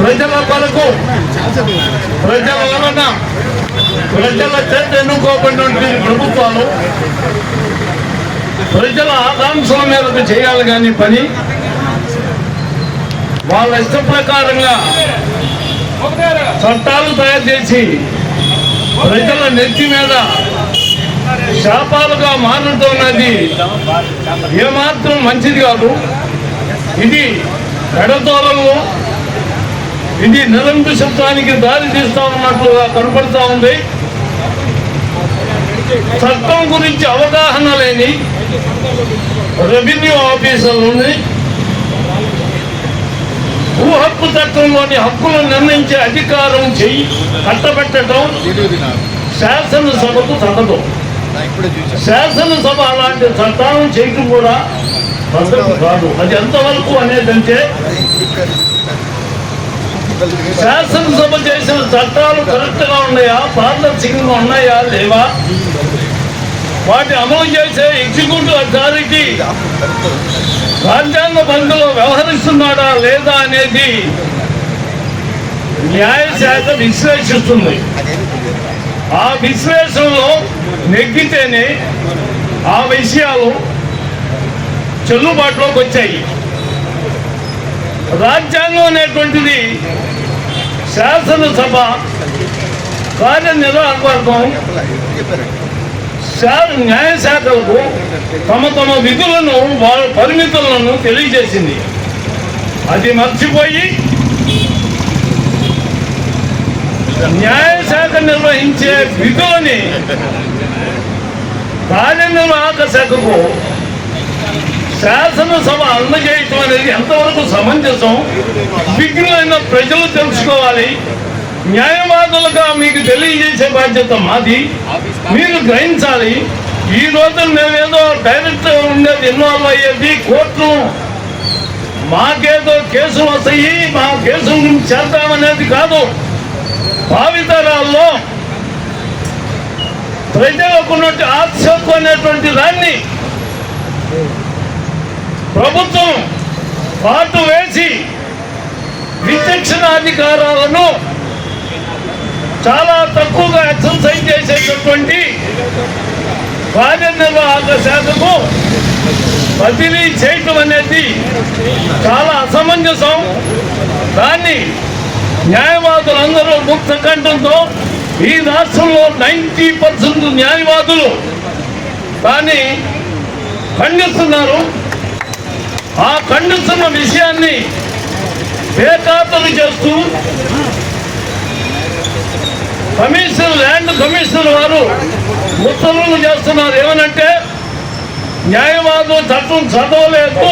ప్రజల కొరకు ప్రజల వలన ప్రజల చేత ఎన్నుకోబడినటువంటి ప్రభుత్వాలు ప్రజల ఆకాంక్షల మేరకు చేయాలి కానీ పని వాళ్ళ ఇష్ట ప్రకారంగా చట్టాలు తయారు చేసి ప్రజల నెత్తి మీద శాపాలుగా మారుతున్నది ఏమాత్రం మంచిది కాదు. ఇది ఎడతోలము, ఇది నిరంకుశత్వానికి దారి తీస్తా ఉన్నట్లుగా కనపడుతూ ఉంది. చట్టం గురించి అవగాహన లేని రెవెన్యూ ఆఫీసర్లని భూ హక్కు చట్టంలోని హక్కులను నిర్ణయించే అధికారం కట్టబెట్టడం శాసనసభకు తగదు. శాసనసభ అలాంటి చట్టాలను చేయటం కూడా పద్ధతి కాదు. అది ఎంతవరకు అనేదంటే శాసనసభ చేసిన చట్టాలు కరెక్ట్ గా ఉన్నాయా, పారదర్శకంగా ఉన్నాయా లేవా, వాటి అమలు చేసే ఎగ్జిక్యూటివ్ అథారిటీ రాజ్యాంగ బంధులో వ్యవహరిస్తున్నాడా లేదా అనేది న్యాయశాఖ విశ్లేషిస్తుంది. ఆ విశ్లేషణలో నెగ్గితేనే ఆ విషయాలు చెల్లుబాటులోకి వచ్చాయి. రాజ్యాంగం అనేటువంటిది శాసనసభ కార్యనిర్వాహక వర్గం న్యాయశాఖలకు తమ తమ విధులను వాళ్ళ పరిమితులను తెలియజేసింది. అది మర్చిపోయి న్యాయశాఖ నిర్వహించే విధులని కార్యనిర్వాహక శాఖకు శాసనసభ అందజేయటం అనేది ఎంతవరకు సమంజసం? విఘ్నులైన ప్రజలు తెలుసుకోవాలి. న్యాయవాదులుగా మీకు తెలియజేసే బాధ్యత మాది. మీరు గ్రహించాలి. ఈ రోజు మేమేదో డైరెక్ట్ ఉండేది, ఇన్వాల్వ్ అయ్యేది కోర్టు, మాకేదో కేసులు వస్తాయి, మా కేసుల గురించి చేద్దామనేది కాదు. భావితరాల్లో ప్రజలకు ఉన్నటువంటి ఆశకు అనేటువంటి దాన్ని ప్రభుత్వం పాటు వేసి విచక్షణాధికారాలను చాలా తక్కువగా ఎక్సర్సైజ్ చేసేటటువంటి కార్యనిర్వాహక శాఖకు బదిలీ చేయటం అనేది చాలా అసమంజసం. దాన్ని న్యాయవాదులందరూ ముక్త కంఠంతో, ఈ రాష్ట్రంలో 90% న్యాయవాదులు దాన్ని ఖండిస్తున్నారు. ఆ ఖండిస్తున్న విషయాన్ని బేఖాతరు చేస్తూ కమిషనర్, ల్యాండ్ కమిషనర్ వారు ఉత్తర్వులు చేస్తున్నారు. ఏమనంటే న్యాయవాదులు చట్టం చదవలేదు,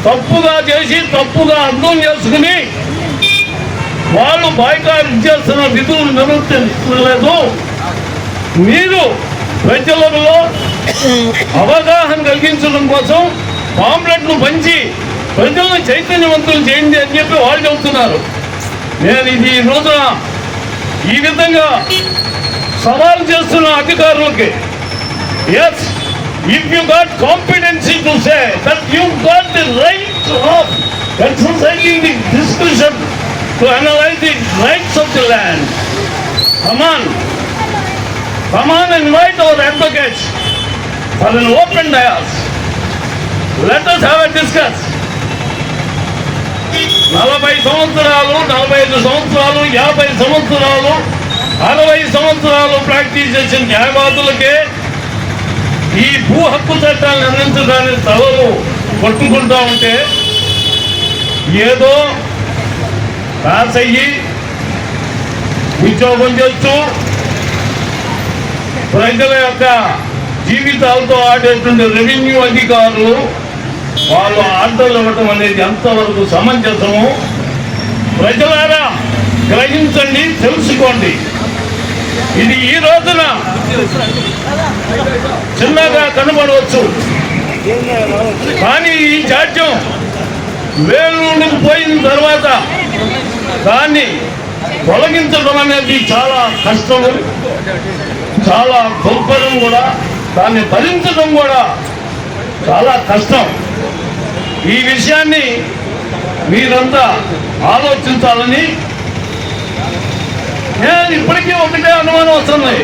తప్పుగా చేసి తప్పుగా అర్థం చేసుకుని వాళ్ళు బాయ్కాట్ చేస్తున్న విధులు నిర్వర్తించలేదు. మీరు ప్రజలలో అవగాహన కలిగించడం కోసం పాంప్లెట్లు పంచి ప్రజలను చైతన్యవంతులు చేయండి అని చెప్పి వాళ్ళు చెబుతున్నారు. నేను ఇది ఈ రోజున ఈ విధంగా సవాల్ చేస్తున్న అధికారులకి, yes, if you got competency to say that you got the right of exercising the discretion to analyse the rights of the land, come on and invite our advocates for an open dais. Let us have a discuss. 40 సంవత్సరాలు, 45 సంవత్సరాలు, 50 సంవత్సరాలు, 60 సంవత్సరాలు practice చేసిన న్యాయవాదులకే ఈ భూ హక్కు చట్టాలు నిర్ణయించడానికి తలలు కొట్టుకుంటూ ఉంటే ఏదో పాస్ అయ్యి ఉద్యోగం చేస్తూ ప్రజల యొక్క జీవితాలతో ఆడేటువంటి రెవెన్యూ అధికారులు వాళ్ళు ఆర్డర్లు ఇవ్వటం అనేది ఎంతవరకు సమంజసము? ప్రజలారా గ్రహించండి, తెలుసుకోండి. ఇది ఈ రోజున చిన్నగా కనబడవచ్చు, కానీ ఈ జాడ్యం వేలుకి పోయిన తర్వాత దాన్ని తొలగించడం అనేది చాలా కష్టము, చాలా దుర్భరం కూడా. దాన్ని భరించడం కూడా చాలా కష్టం. ఈ విషయాన్ని మీరంతా ఆలోచించాలని నేను ఇప్పటికీ ఒకటే అనుమానం వస్తుంది.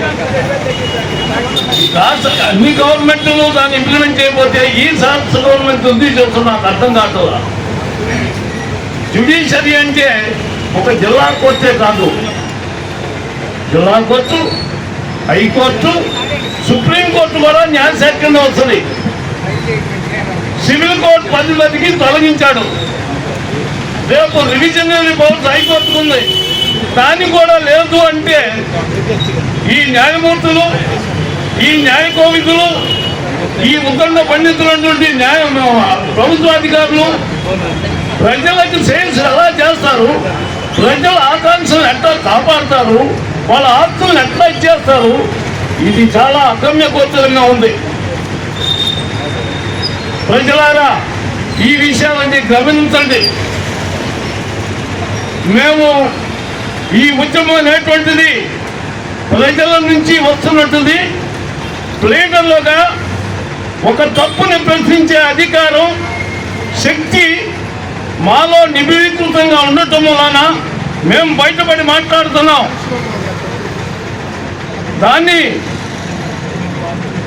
అన్ని గవర్నమెంట్లు దాన్ని ఇంప్లిమెంట్ చేయకపోతే ఈ రాష్ట్ర గవర్నమెంట్ ఉంది చూస్తున్నా నాకు అర్థం కావట్లా. జ్యుడిషియరీ అంటే ఒక జిల్లా కోర్టే కాదు, జిల్లా కోర్టు, హైకోర్టు, సుప్రీంకోర్టు కూడా న్యాయశాఖ కింద వస్తుంది. సివిల్ కోర్టు 10 మందికి తొలగించాడు. రేపు రివిజనరీ పవర్స్ హైకోర్టుకు ఉంది, దాన్ని కూడా లేదు అంటే ఈ న్యాయమూర్తులు, ఈ న్యాయ కోవిదులు, ఈ ఉద్దండ పండితులైనటువంటి ప్రభుత్వాధికారులు ప్రజలకు సేల్స్ ఎలా చేస్తారు, ప్రజల ఆకాంక్షలు ఎట్లా కాపాడతారు, వాళ్ళ ఆస్తులను ఎట్లా ఇచ్చేస్తారు, ఇది చాలా అగమ్య గోచరంగా ఉంది. ప్రజలారా ఈ విషయాలన్నీ గమనించండి. మేము ఈ ఉద్యమం అనేటువంటిది ప్రజల నుంచి వస్తున్నట్టుది. లీడర్లుగా ఒక తప్పుని ప్రశ్నించే అధికారం, శక్తి మాలో నిబిడీకృతంగా ఉండటం వలన మేము బయటపడి మాట్లాడుతున్నాం. దాన్ని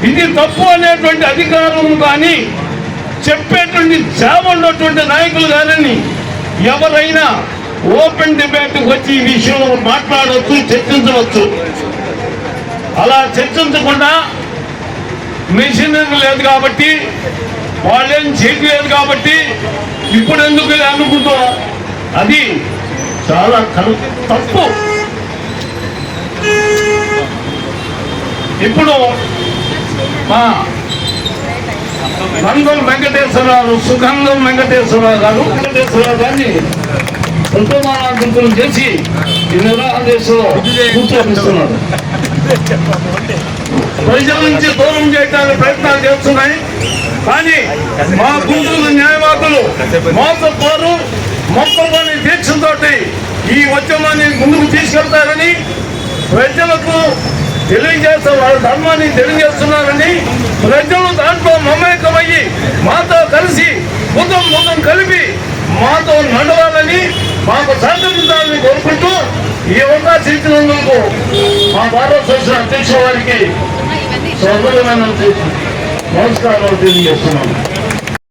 ఇది తప్పు అనేటువంటి అధికారం కానీ చెప్పేటువంటి సేవ ఉన్నటువంటి నాయకులు కానీ ఎవరైనా ఓపెన్ డిబేట్కి వచ్చి ఈ విషయంలో మాట్లాడవచ్చు, చర్చించవచ్చు. అలా చర్చించకుండా మెషినరీ లేదు కాబట్టి, వాళ్ళేం చేయలేదు కాబట్టి ఇప్పుడు ఎందుకు అనుకుంటా, అది చాలా తప్పు. ఇప్పుడు మా గంగం వెంకటేశ్వరరావు, సుగంగం వెంకటేశ్వరరావు గారిని సంతోమానార్థం చేసి ఈ నిర్వహణ దేశంలో కూర్చోపిస్తున్నారు. ప్రజల నుంచి దూరం చేయడానికి ప్రయత్నాలు చేస్తున్నాయి. కానీ మా గుంటూరు న్యాయవాదులు మోసపోరు, మొక్కని దీక్షతో ఈ ఉద్యమాన్ని ముందుకు తీసుకెళ్తారని ప్రజలకు తెలియజేస్తే వాళ్ళ ధర్మాన్ని తెలియజేస్తున్నారని, ప్రజలు దాంట్లో మమేకమయ్యి మాతో కలిసి ముఖం కలిపి మాతో నడవాలని, మాకు సహకరించాలని కోరుకుంటూ ఈ అవకాశం ఇచ్చినందుకు మా భారత సంస్థ అధ్యక్షుల వారికి సౌకర్యమైన నమస్కారాలు తెలియజేస్తున్నాను.